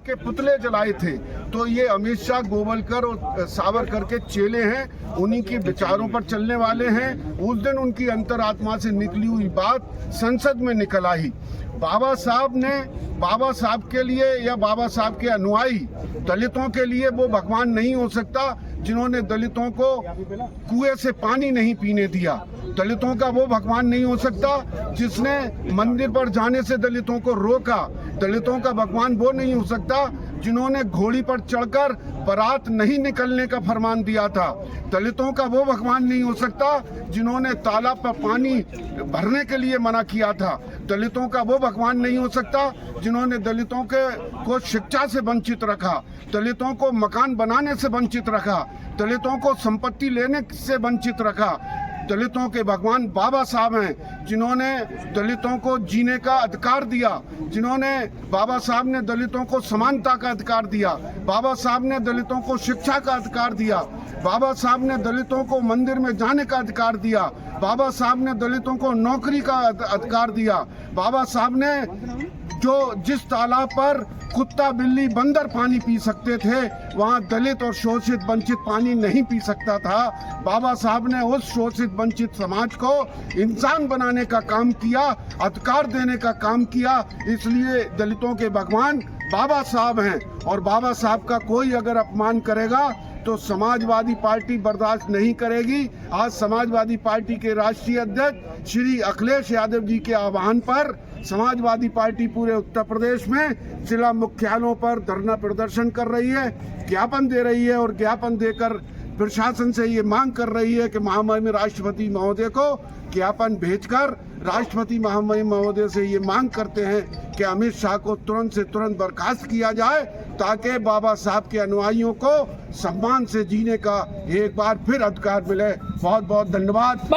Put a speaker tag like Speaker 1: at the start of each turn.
Speaker 1: के पुतले जलाए थे। तो ये अमित शाह, गोवलकर और सावरकर के चेले हैं, उन्हीं के विचारों पर चलने वाले हैं। उस दिन उनकी अंतरात्मा से निकली हुई बात संसद में निकल आई। बाबा साहब के लिए या बाबा साहब के अनुयायी दलितों के लिए वो भगवान नहीं हो सकता जिन्होंने दलितों को कुएं से पानी नहीं पीने दिया। दलितों का वो भगवान नहीं हो सकता जिसने मंदिर पर जाने से दलितों को रोका। दलितों का भगवान वो नहीं हो सकता जिन्होंने घोड़ी पर चढ़कर बारात नहीं निकलने का फरमान दिया था। दलितों का वो भगवान नहीं हो सकता जिन्होंने तालाब पर पानी भरने के लिए मना किया था। दलितों का वो भगवान नहीं हो सकता जिन्होंने दलितों को शिक्षा से वंचित रखा, दलितों को मकान बनाने से वंचित रखा, दलितों को संपत्ति लेने से वंचित रखा। दलितों के भगवान बाबा साहब हैं जिन्होंने दलितों को जीने का अधिकार दिया, बाबा साहब ने दलितों को समानता का अधिकार दिया, बाबा साहब ने दलितों को शिक्षा का अधिकार दिया, बाबा साहब ने दलितों को मंदिर में जाने का अधिकार दिया, बाबा साहब ने दलितों को नौकरी का अधिकार दिया। बाबा साहब ने जिस तालाब पर कुत्ता, बिल्ली, बंदर पानी पी सकते थे, वहाँ दलित और शोषित वंचित पानी नहीं पी सकता था। बाबा साहब ने उस शोषित वंचित समाज को इंसान बनाने का काम किया, अधिकार देने का काम किया। इसलिए दलितों के भगवान बाबा साहब हैं और बाबा साहब का कोई अगर अपमान करेगा तो समाजवादी पार्टी बर्दाश्त नहीं करेगी। आज समाजवादी पार्टी के राष्ट्रीय अध्यक्ष श्री अखिलेश यादव जी के आह्वान पर समाजवादी पार्टी पूरे उत्तर प्रदेश में जिला मुख्यालयों पर धरना प्रदर्शन कर रही है, ज्ञापन दे रही है और ज्ञापन देकर प्रशासन से ये मांग कर रही है कि महामहिम राष्ट्रपति महोदय को ज्ञापन भेजकर राष्ट्रपति महामहिम महोदय से ये मांग करते हैं कि अमित शाह को तुरंत से तुरंत बर्खास्त किया जाए ताकि बाबा साहब के अनुयायियों को सम्मान से जीने का एक बार फिर अधिकार मिले। बहुत बहुत धन्यवाद।